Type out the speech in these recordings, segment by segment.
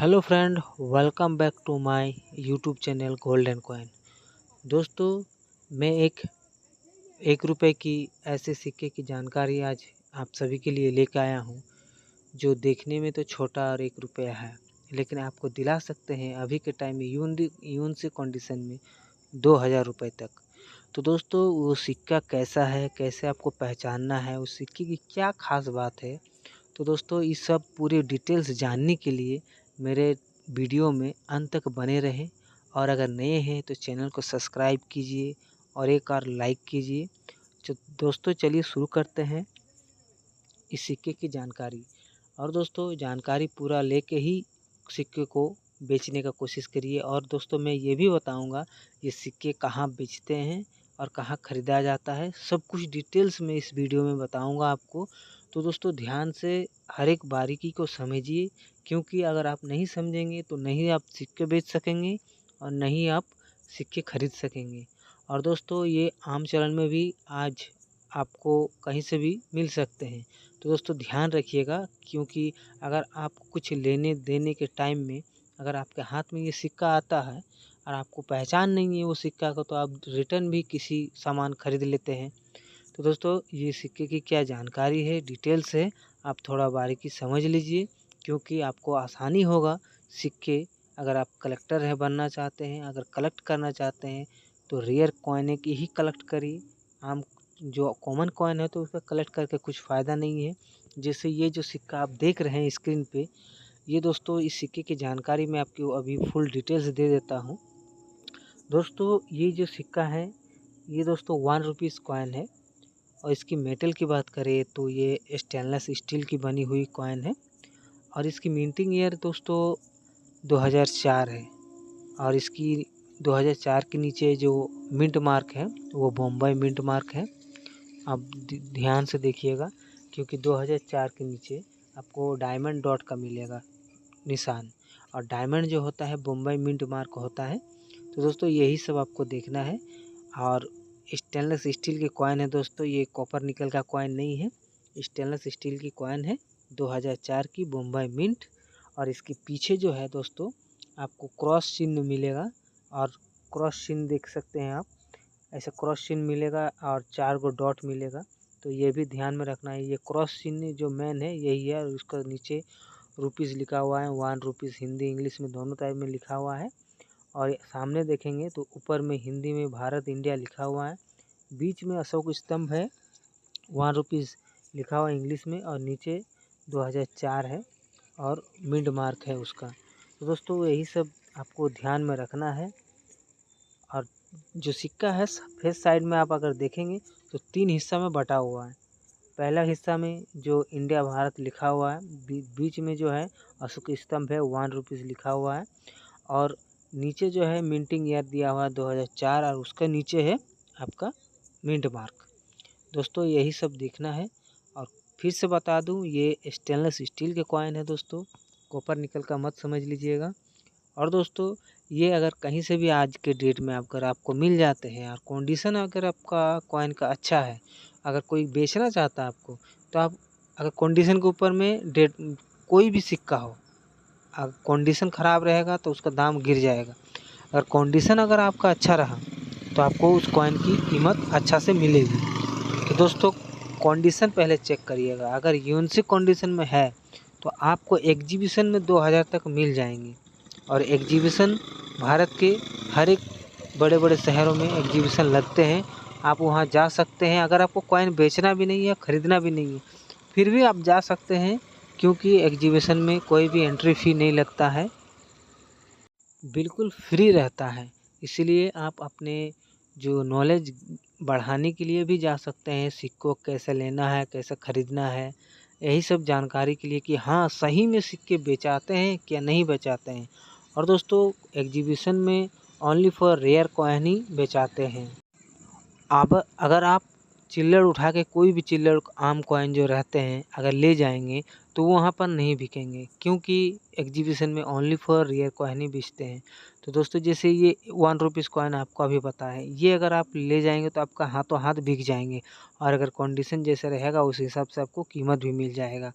Hello friend, welcome back to my YouTube channel Golden Coin. दोस्तों, मैं एक रुपए की ऐसे सिक्के की जानकारी आज आप सभी के लिए लेकर आया हूं, जो देखने में तो छोटा और 1 रुपया है, लेकिन आपको दिला सकते हैं अभी के टाइम में यून से कंडीशन में 2000 रुपये तक। तो दोस्तों, वो सिक्का कैसा है, कैसे आपको पहचानना है, उस सिक्के की क्या खास बात है, तो दोस्तों इस सब पूरी डिटेल्स जानने के लिए मेरे वीडियो में अंत तक बने रहें। और अगर नए हैं तो चैनल को सब्सक्राइब कीजिए और एक और लाइक कीजिए। तो दोस्तों चलिए शुरू करते हैं इस सिक्के की जानकारी। और दोस्तों जानकारी पूरा लेके ही सिक्के को बेचने का कोशिश करिए। और दोस्तों मैं ये भी बताऊंगा ये सिक्के कहाँ बेचते हैं और कहाँ ख़रीदा जाता है, सब कुछ डिटेल्स में इस वीडियो में बताऊंगा आपको। तो दोस्तों ध्यान से हर एक बारीकी को समझिए, क्योंकि अगर आप नहीं समझेंगे तो नहीं आप सिक्के बेच सकेंगे और नहीं आप सिक्के खरीद सकेंगे। और दोस्तों ये आम चलन में भी आज आपको कहीं से भी मिल सकते हैं। तो दोस्तों ध्यान रखिएगा, क्योंकि अगर आप कुछ लेने देने के टाइम में अगर आपके हाथ में ये सिक्का आता है और आपको पहचान नहीं है वो सिक्का को, तो आप रिटर्न भी किसी सामान खरीद लेते हैं। तो दोस्तों ये सिक्के की क्या जानकारी है, डिटेल्स है, आप थोड़ा बारीकी समझ लीजिए, क्योंकि आपको आसानी होगा सिक्के। अगर आप कलेक्टर है बनना चाहते हैं, अगर कलेक्ट करना चाहते हैं तो रेयर कॉइन की ही कलेक्ट करिए। आम जो कॉमन कॉइन है तो उसका कलेक्ट करके कुछ फ़ायदा नहीं है। जैसे ये जो सिक्का आप देख रहे हैं स्क्रीन पे, ये दोस्तों इस सिक्के की जानकारी मैं आपको अभी फुल डिटेल्स दे देता हूँ। दोस्तों ये जो सिक्का है ये दोस्तों 1 रुपीज़ कॉइन है। और इसकी मेटल की बात करें तो ये स्टेनलेस स्टील की बनी हुई कॉइन है। और इसकी मिंटिंग ईयर दोस्तों 2004 है। और इसकी 2004 के नीचे जो मिंट मार्क है वो बॉम्बे मिंट मार्क है। आप ध्यान से देखिएगा, क्योंकि 2004 के नीचे आपको डायमंड डॉट का मिलेगा निशान, और डायमंड जो होता है बॉम्बे मिंट मार्क होता है। तो दोस्तों यही सब आपको देखना है। और स्टेनलेस स्टील की कॉइन है दोस्तों, ये कॉपर निकल का कॉइन नहीं है, स्टेनलेस स्टील की कॉइन है 2004 की बॉम्बे मिंट। और इसके पीछे जो है दोस्तों आपको क्रॉस चिन्ह मिलेगा, और क्रॉस चिन्ह देख सकते हैं आप, ऐसे क्रॉस चिन्ह मिलेगा और 4 गो डॉट मिलेगा। तो ये भी ध्यान में रखना है, ये क्रॉस चिन्ह जो मेन है यही है। और उसका नीचे रुपीज़ लिखा हुआ है, 1 रुपीज़ हिंदी इंग्लिश में दोनों टाइप में लिखा हुआ है। और सामने देखेंगे तो ऊपर में हिंदी में भारत इंडिया लिखा हुआ है, बीच में अशोक स्तंभ है, 1 रुपीज़ लिखा हुआ इंग्लिश में, और नीचे 2004 है और मिंट मार्क है उसका। तो दोस्तों यही सब आपको ध्यान में रखना है। और जो सिक्का है सफेद साइड में आप अगर देखेंगे तो 3 हिस्सा में बटा हुआ है। पहला हिस्सा में जो इंडिया भारत लिखा हुआ है, बीच में जो है अशोक स्तंभ है, 1 रुपीज़ लिखा हुआ है, और नीचे जो है मिंटिंग ईयर दिया हुआ है 2004, और उसके नीचे है आपका मिंट मार्क। दोस्तों यही सब देखना है। और फिर से बता दूं, ये स्टेनलेस स्टील के कॉइन है दोस्तों, कॉपर निकल का मत समझ लीजिएगा। और दोस्तों ये अगर कहीं से भी आज के डेट में अगर आपको मिल जाते हैं और कंडीशन अगर आपका कॉइन का अच्छा है, अगर कोई बेचना चाहता है आपको, तो आप अगर कंडीशन के ऊपर में डेट कोई भी सिक्का हो, अगर कंडीशन ख़राब रहेगा तो उसका दाम गिर जाएगा। अगर कंडीशन अगर आपका अच्छा रहा तो आपको उस कॉइन की कीमत अच्छा से मिलेगी। तो दोस्तों कंडीशन पहले चेक करिएगा, अगर यूनिक कंडीशन में है तो आपको एग्जीबिशन में 2000 तक मिल जाएंगे। और एग्जीबिशन भारत के हर एक बड़े बड़े शहरों में एग्जीबिशन लगते हैं, आप वहां जा सकते हैं। अगर आपको कॉइन बेचना भी नहीं है, ख़रीदना भी नहीं है, फिर भी आप जा सकते हैं, क्योंकि एग्जीबिशन में कोई भी एंट्री फ़ी नहीं लगता है, बिल्कुल फ्री रहता है। इसीलिए आप अपने जो नॉलेज बढ़ाने के लिए भी जा सकते हैं, सिक्कों कैसे लेना है, कैसे ख़रीदना है, यही सब जानकारी के लिए कि हाँ सही में सिक्के बेचाते हैं क्या नहीं बेचाते हैं। और दोस्तों एग्जीबिशन में ओनली फॉर रेयर कॉइन ही बेचाते हैं। अब अगर आप चिल्लड़ उठा के कोई भी चिल्लड़ आम कॉइन जो रहते हैं अगर ले जाएंगे तो वो वहाँ पर नहीं बिकेंगे, क्योंकि एग्जीबिशन में ओनली फॉर रेयर कॉइन ही बेचते हैं। तो दोस्तों जैसे ये 1 रुपीज़ कॉइन आपको अभी पता है, ये अगर आप ले जाएंगे तो आपका हाथों हाथ बिक जाएंगे। और अगर कंडीशन जैसे रहेगा उस हिसाब से आपको कीमत भी मिल जाएगा।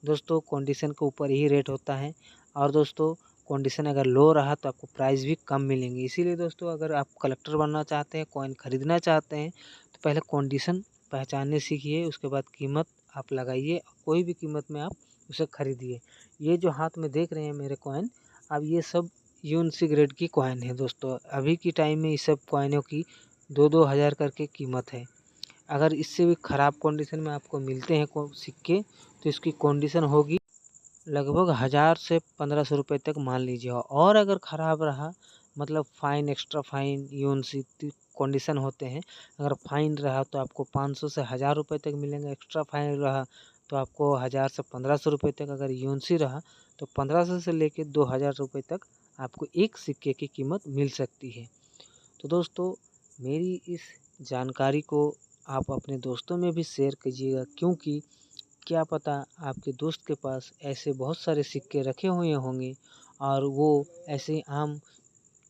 दोस्तों कंडीशन के ऊपर ही रेट होता है। और दोस्तों कंडीशन अगर लो रहा तो आपको प्राइस भी कम मिलेंगे। इसीलिए दोस्तों अगर आप कलेक्टर बनना चाहते हैं, कॉइन ख़रीदना चाहते हैं, तो पहले कंडीशन पहचानने सीखिए, उसके बाद कीमत आप लगाइए, कोई भी कीमत में आप उसे ख़रीदिए। ये जो हाथ में देख रहे हैं मेरे कॉइन, अब ये सब यूएनसी ग्रेड की कॉइन है दोस्तों। अभी की टाइम में इस सब कॉइनों की 2-2 हज़ार करके कीमत है। अगर इससे भी ख़राब कंडीशन में आपको मिलते हैं सिक्के, तो इसकी कंडीशन होगी लगभग 1000 से 1500 रुपये तक मान लीजिए। और अगर ख़राब रहा, मतलब fine, extra fine, UNC condition होते हैं, अगर फ़ाइन रहा तो आपको 500 से 1000 रुपये तक मिलेंगे। एक्स्ट्रा फ़ाइन रहा तो आपको 1000 से 1500 रुपये तक। अगर यूएनसी रहा तो 1500 से लेकर 2000 रुपये तक आपको एक सिक्के की कीमत मिल सकती है। तो दोस्तों मेरी इस जानकारी को आप अपने दोस्तों में भी शेयर कीजिएगा, क्योंकि क्या पता आपके दोस्त के पास ऐसे बहुत सारे सिक्के रखे हुए होंगे और वो ऐसे ही आम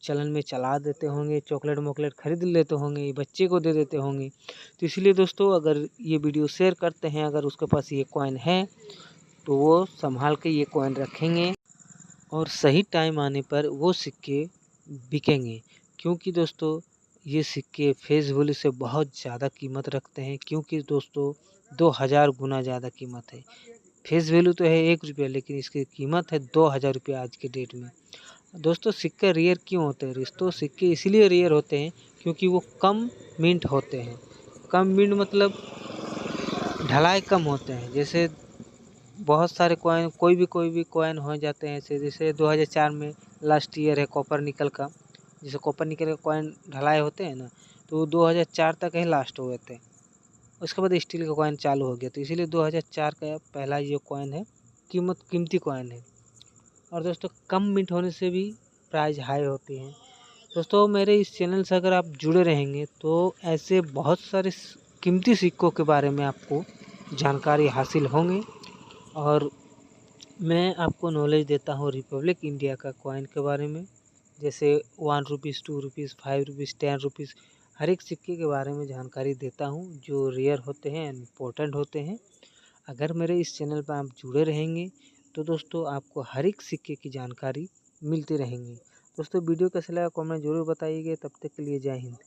चलन में चला देते होंगे, चॉकलेट मोकलेट खरीद लेते होंगे, बच्चे को दे देते होंगे। तो इसलिए दोस्तों अगर ये वीडियो शेयर करते हैं, अगर उसके पास ये कॉइन है तो वो संभाल के ये कॉइन रखेंगे और सही टाइम आने पर वो सिक्के बिकेंगे। क्योंकि दोस्तों ये सिक्के फेस वैल्यू से बहुत ज़्यादा कीमत रखते हैं, क्योंकि दोस्तों 2000 गुना ज़्यादा कीमत है। फेस वैल्यू तो है 1 रुपया, लेकिन इसकी कीमत है 2000 रुपया आज के डेट में। दोस्तों सिक्के रेयर क्यों होते हैं? दोस्तों सिक्के इसलिए रेयर होते हैं क्योंकि वो कम मिंट होते हैं। कम मिंट मतलब ढलाई कम होते हैं। जैसे बहुत सारे कॉइन, कोई भी कॉइन हो जाते हैं ऐसे, जैसे 2004 में लास्ट ईयर है कॉपर निकल का, जैसे कॉपर निकल के कॉइन ढलाई होते हैं ना, तो 2004 तक ही लास्ट हुए थे। उसके बाद स्टील का कॉइन चालू हो गया, तो इसीलिए 2004 का पहला ये कॉइन है, कीमती कॉइन है। और दोस्तों कम मिंट होने से भी प्राइस हाई होती है। दोस्तों मेरे इस चैनल से अगर आप जुड़े रहेंगे तो ऐसे बहुत सारे कीमती सिक्कों के बारे में आपको जानकारी हासिल होंगे। और मैं आपको नॉलेज देता हूँ रिपब्लिक इंडिया का कॉइन के बारे में, जैसे 1 रुपीज़, 2 रुपीज़, 5 रुपीज़, 10 रुपीज़, हर एक सिक्के के बारे में जानकारी देता हूँ जो रेयर होते हैं, इम्पोर्टेंट होते हैं। अगर मेरे इस चैनल पर आप जुड़े रहेंगे तो दोस्तों आपको हर एक सिक्के की जानकारी मिलती रहेंगी। दोस्तों वीडियो कैसा लगा कमेंट जरूर बताइएगा। तब तक के लिए जय हिंद।